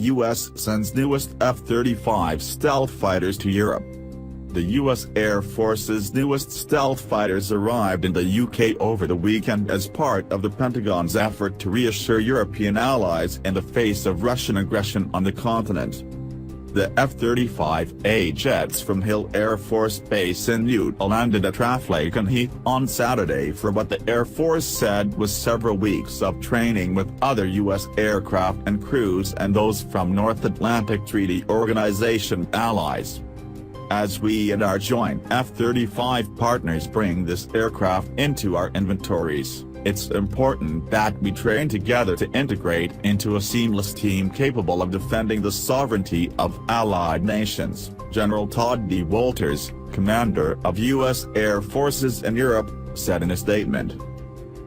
U.S. sends newest F-35 stealth fighters to Europe. The U.S. Air Force's newest stealth fighters arrived in the UK over the weekend as part of the Pentagon's effort to reassure European allies in the face of Russian aggression on the continent. The F-35A jets from Hill Air Force Base in Utah landed at Trafalgar on Saturday for what the Air Force said was several weeks of training with other U.S. aircraft and crews and those from North Atlantic Treaty Organization allies. As we and our joint F-35 partners bring this aircraft into our inventories, it's important that we train together to integrate into a seamless team capable of defending the sovereignty of allied nations, General Todd D. Walters, commander of U.S. Air Forces in Europe, said in a statement.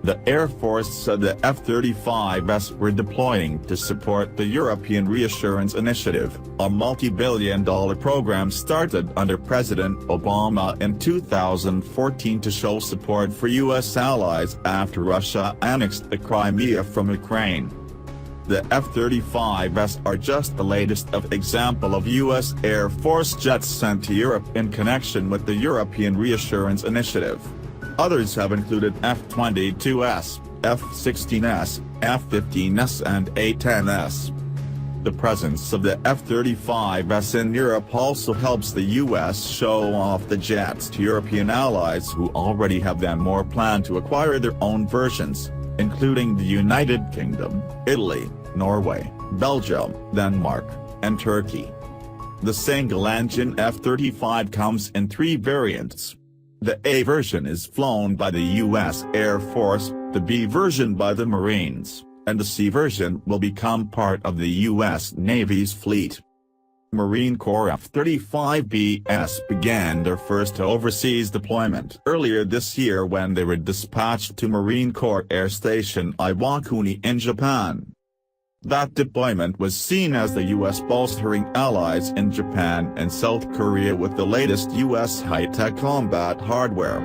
The Air Force said the F-35s were deploying to support the European Reassurance Initiative, a multi-billion-dollar program started under President Obama in 2014 to show support for U.S. allies after Russia annexed the Crimea from Ukraine. The F-35s are just the latest example of U.S. Air Force jets sent to Europe in connection with the European Reassurance Initiative. Others have included F-22s, F-16s, F-15s and A-10s. The presence of the F-35s in Europe also helps the U.S. show off the jets to European allies who already have them or plan to acquire their own versions, including the United Kingdom, Italy, Norway, Belgium, Denmark, and Turkey. The single-engine F-35 comes in 3 variants. The A version is flown by the U.S. Air Force, the B version by the Marines, and the C version will become part of the U.S. Navy's fleet. Marine Corps F-35Bs began their first overseas deployment earlier this year when they were dispatched to Marine Corps Air Station Iwakuni in Japan. That deployment was seen as the U.S. bolstering allies in Japan and South Korea with the latest U.S. high-tech combat hardware.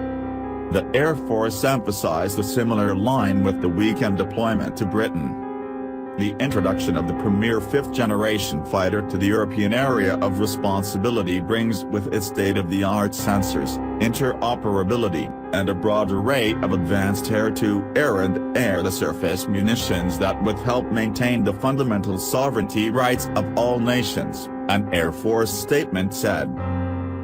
The Air Force emphasized a similar line with the weekend deployment to Britain. The introduction of the premier 5th-generation fighter to the European area of responsibility brings with it state-of-the-art sensors, interoperability, and a broad array of advanced air-to-air and air-to-surface munitions that would help maintain the fundamental sovereignty rights of all nations, an Air Force statement said.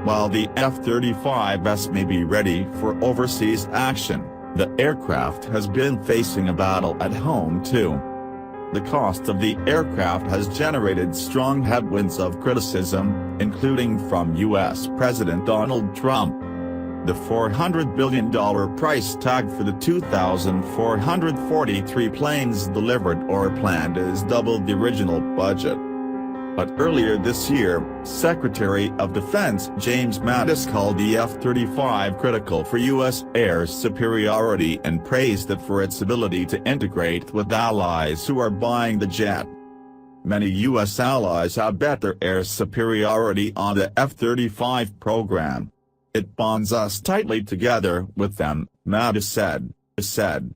While the F-35s may be ready for overseas action, the aircraft has been facing a battle at home too. The cost of the aircraft has generated strong headwinds of criticism, including from U.S. President Donald Trump. The $400 billion price tag for the 2,443 planes delivered or planned is double the original budget. But earlier this year, Secretary of Defense James Mattis called the F-35 critical for U.S. air superiority and praised it for its ability to integrate with allies who are buying the jet. Many U.S. allies have bet their air superiority on the F-35 program. It bonds us tightly together with them, Mattis said.